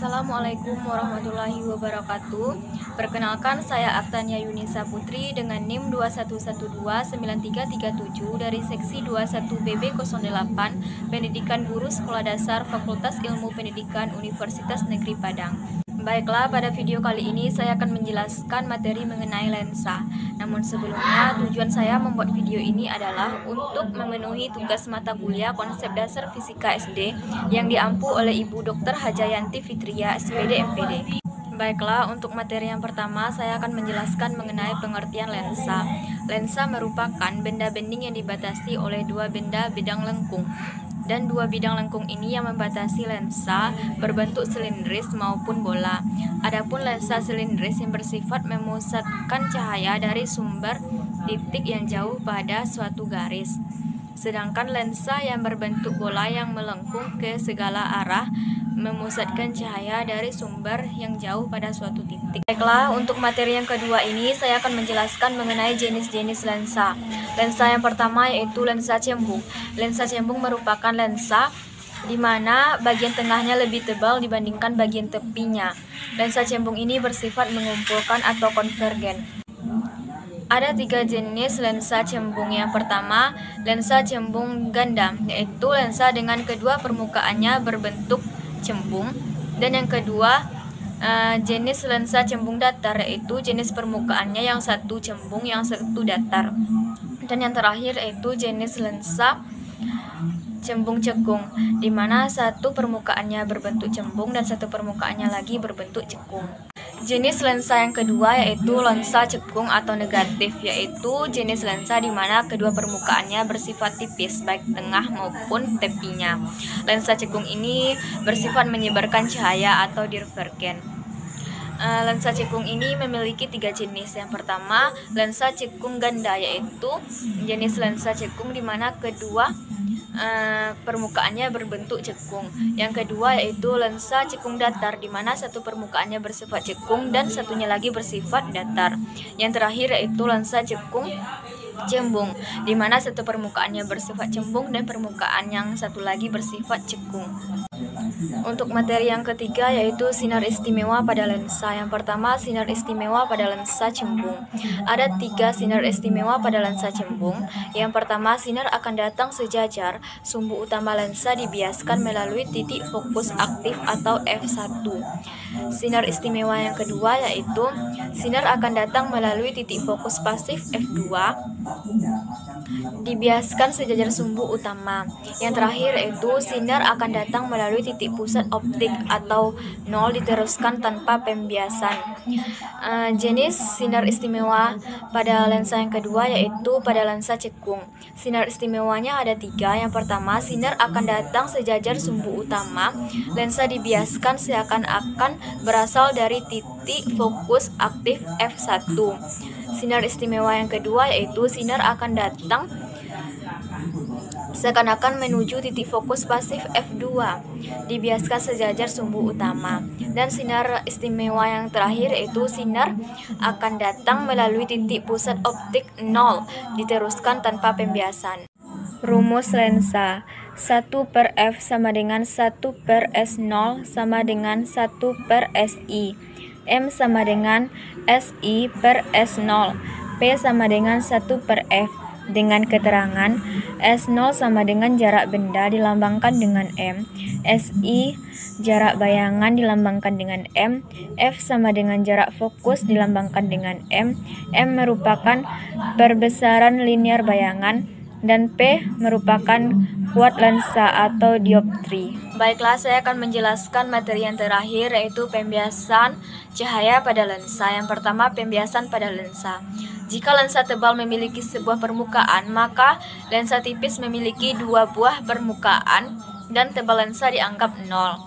Assalamualaikum warahmatullahi wabarakatuh. Perkenalkan, saya Aktania Yunisa Putri dengan NIM 21129337 dari Seksi 21BB08 Pendidikan Guru Sekolah Dasar Fakultas Ilmu Pendidikan Universitas Negeri Padang. Baiklah, pada video kali ini saya akan menjelaskan materi mengenai lensa. Namun sebelumnya, tujuan saya membuat video ini adalah untuk memenuhi tugas mata kuliah konsep dasar fisika SD yang diampu oleh Ibu Dr. Hajayanti Fitria, SPD MPD. Baiklah, untuk materi yang pertama saya akan menjelaskan mengenai pengertian lensa. Lensa merupakan benda bending yang dibatasi oleh dua benda bidang lengkung. Dan dua bidang lengkung ini yang membatasi lensa berbentuk silindris maupun bola. Adapun lensa silindris yang bersifat memusatkan cahaya dari sumber titik yang jauh pada suatu garis. Sedangkan lensa yang berbentuk bola yang melengkung ke segala arah memusatkan cahaya dari sumber yang jauh pada suatu titik. Baiklah, untuk materi yang kedua ini saya akan menjelaskan mengenai jenis-jenis lensa. Lensa yang pertama yaitu lensa cembung. Lensa cembung merupakan lensa di mana bagian tengahnya lebih tebal dibandingkan bagian tepinya. Lensa cembung ini bersifat mengumpulkan atau konvergen. Ada tiga jenis lensa cembung. Yang pertama, lensa cembung ganda, yaitu lensa dengan kedua permukaannya berbentuk cembung. Dan yang kedua, jenis lensa cembung datar, yaitu jenis permukaannya yang satu cembung, yang satu datar. Dan yang terakhir yaitu jenis lensa cembung cekung, di mana satu permukaannya berbentuk cembung dan satu permukaannya lagi berbentuk cekung. Jenis lensa yang kedua yaitu lensa cekung atau negatif, yaitu jenis lensa di mana kedua permukaannya bersifat tipis baik tengah maupun tepinya. Lensa cekung ini bersifat menyebarkan cahaya atau divergen. Lensa cekung ini memiliki tiga jenis. Yang pertama, lensa cekung ganda, yaitu jenis lensa cekung di mana kedua permukaannya berbentuk cekung. Yang kedua yaitu lensa cekung datar, di mana satu permukaannya bersifat cekung dan satunya lagi bersifat datar. Yang terakhir yaitu lensa cekung cembung, di mana satu permukaannya bersifat cembung dan permukaan yang satu lagi bersifat cekung. Untuk materi yang ketiga yaitu sinar istimewa pada lensa. Yang pertama, sinar istimewa pada lensa cembung. Ada tiga sinar istimewa pada lensa cembung. Yang pertama, sinar akan datang sejajar. Sumbu utama lensa dibiaskan melalui titik fokus aktif atau f1. Sinar istimewa yang kedua yaitu sinar akan datang melalui titik fokus pasif f2, dibiaskan sejajar sumbu utama. Yang terakhir yaitu sinar akan datang melalui titik pusat optik atau 0, diteruskan tanpa pembiasan. Jenis sinar istimewa pada lensa yang kedua yaitu pada lensa cekung. Sinar istimewanya ada tiga. Yang pertama, sinar akan datang sejajar sumbu utama. Lensa dibiaskan seakan-akan berasal dari titik fokus aktif f1. Sinar istimewa yang kedua yaitu sinar akan datang seakan-akan menuju titik fokus pasif f2, dibiaskan sejajar sumbu utama. Dan sinar istimewa yang terakhir yaitu sinar akan datang melalui titik pusat optik 0, diteruskan tanpa pembiasan. Rumus lensa 1/f sama dengan 1/s0 sama dengan 1/si. M sama dengan SI/S0. P sama dengan 1/f. Dengan keterangan S0 sama dengan jarak benda dilambangkan dengan M, SI jarak bayangan dilambangkan dengan M, F sama dengan jarak fokus dilambangkan dengan M merupakan perbesaran linear bayangan, dan P merupakan kuat lensa atau dioptri. Baiklah, saya akan menjelaskan materi yang terakhir yaitu pembiasan cahaya pada lensa. Yang pertama, pembiasan pada lensa. Jika lensa tebal memiliki sebuah permukaan, maka lensa tipis memiliki dua buah permukaan dan tebal lensa dianggap 0.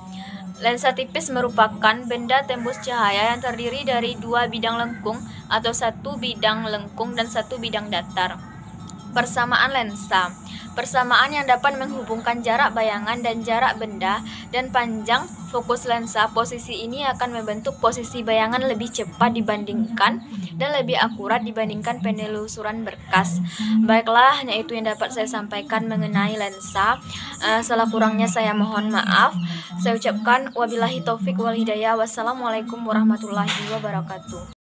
Lensa tipis merupakan benda tembus cahaya yang terdiri dari dua bidang lengkung atau satu bidang lengkung dan satu bidang datar. Persamaan lensa. Persamaan yang dapat menghubungkan jarak bayangan dan jarak benda dan panjang fokus lensa. Posisi ini akan membentuk posisi bayangan lebih cepat dibandingkan dan lebih akurat dibandingkan penelusuran berkas. Baiklah, hanya itu yang dapat saya sampaikan mengenai lensa. Salah kurangnya saya mohon maaf. Saya ucapkan wabillahi taufik wal hidayah. Wassalamualaikum warahmatullahi wabarakatuh.